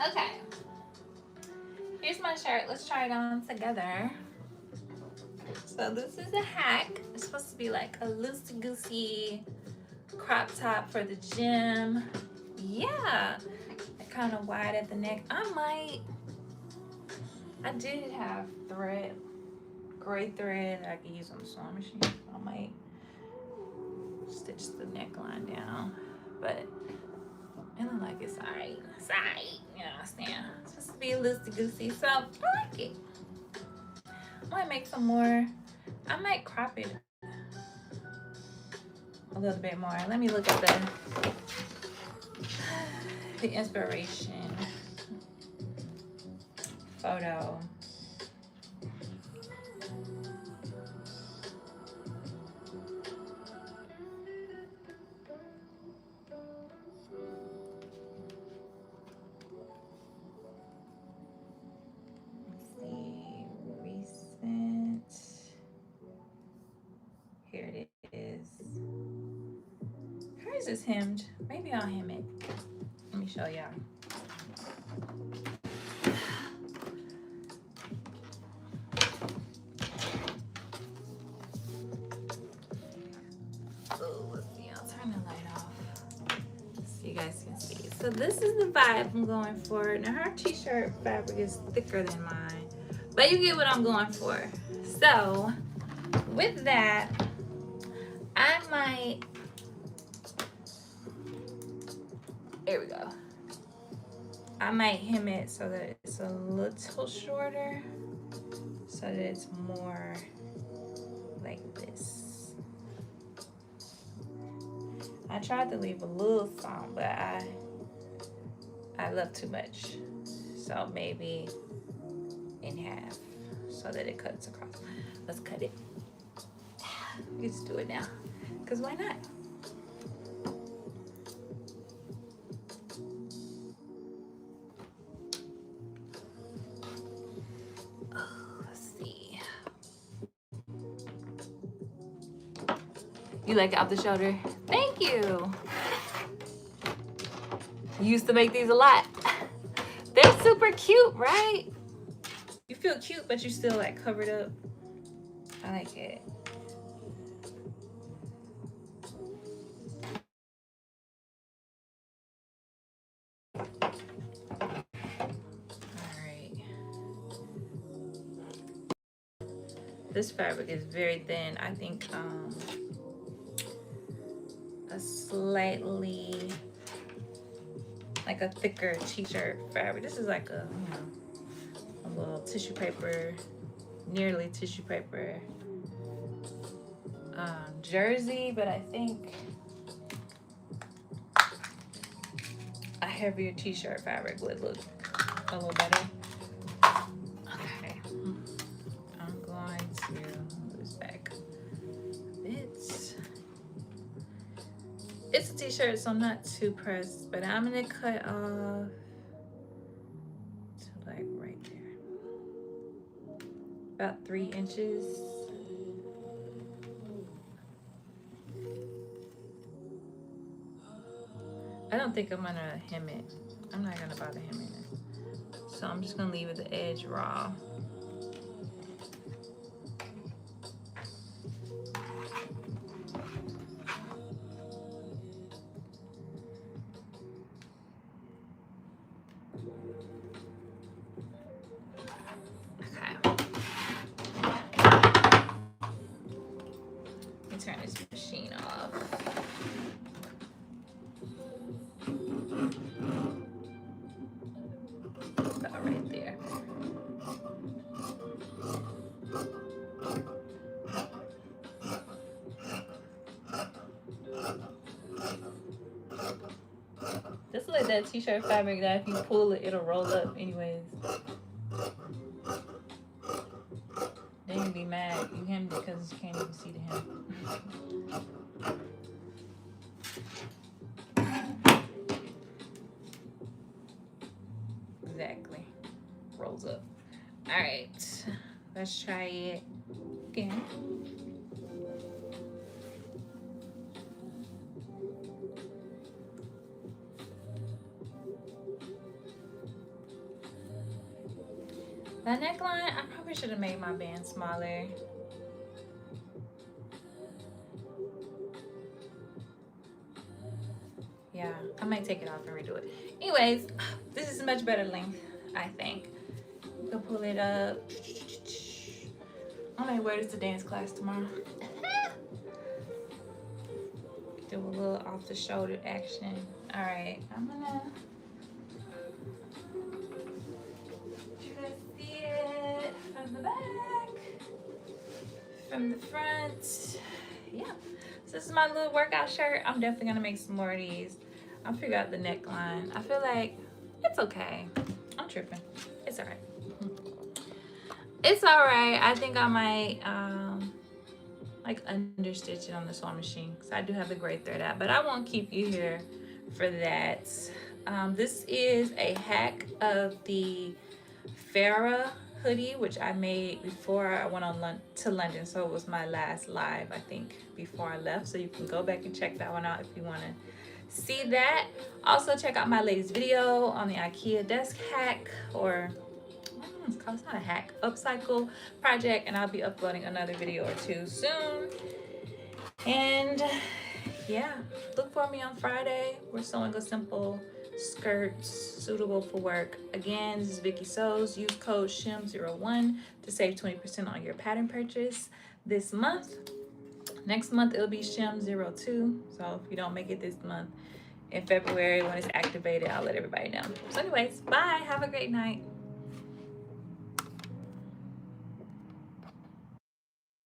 Okay. Here's my shirt. Let's try it on together. So this is a hack. It's supposed to be like a loosey-goosey crop top for the gym. Yeah. Kind of wide at the neck. I did have thread, gray thread I can use on the sewing machine. I might stitch the neckline down, but it looks like it's alright. It's alright. You understand? It's supposed to be a loosey-goosey, so I like it. I might make some more. I might crop it a little bit more. Let me look at the inspiration photo. Let's see, recent. Here it is. Hers is hemmed. Maybe I'll hem it. Let me show y'all. Oh, let's see. I'll turn the light off so you guys can see. So this is the vibe I'm going for. Now her t-shirt fabric is thicker than mine, but you get what I'm going for. So with that, I might. There we go. I might hem it so that it's a little shorter, so that it's more like this. I tried to leave a little some, but I left too much. So maybe in half so that it cuts across. Let's cut it. Let's do it now. Because why not? You like it off the shoulder? Thank you. You used to make these a lot. They're super cute, right? You feel cute, but you still like covered up. I like it. All right. This fabric is very thin. I think a slightly like a thicker t-shirt fabric. This is like a, you know, a little tissue paper, nearly tissue paper jersey, but I think a heavier t-shirt fabric would look a little better. Okay, I'm going to move this back a bit. It's a t-shirt, so I'm not too pressed, but I'm gonna cut off to like right there, about 3 inches. I don't think I'm gonna hem it. I'm not gonna bother hemming it. So I'm just gonna leave it the edge raw. Okay. Let me turn this machine off. About right there. This is like that t-shirt fabric that if you pull it, it'll roll up anyways. Then you'd be mad you hemmed it because you can't even see the hem. Exactly. Rolls up. All right. Let's try it again. That neckline, I probably should have made my band smaller. Yeah, I might take it off and redo it. Anyways, this is a much better length, I think. You can pull it up. I may wear this to dance class tomorrow. Do a little off the shoulder action. All right, I'm gonna. You guys see it from the back, from the front. Yeah. So this is my little workout shirt. I'm definitely gonna make some more of these. I'll figure out the neckline. I feel like it's okay. I'm tripping. It's all right. It's all right. I think I might like understitch it on the sewing machine because I do have the gray thread out, but I won't keep you here for that. This is a hack of the Farrah hoodie, which I made before I went on to London, so it was my last live, I think, before I left. So you can go back and check that one out if you want to see that. Also check out my latest video on the IKEA desk hack, or it's not a hack, upcycle project, and I'll be uploading another video or two soon. And yeah, look for me on Friday. We're sewing a simple skirt suitable for work. Again, this is Viki Sews. Use code SHIM01 to save 20% on your pattern purchase this month. Next month it'll be SHIM02. So if you don't make it this month, in February when it's activated, I'll let everybody know. So anyways, bye. Have a great night.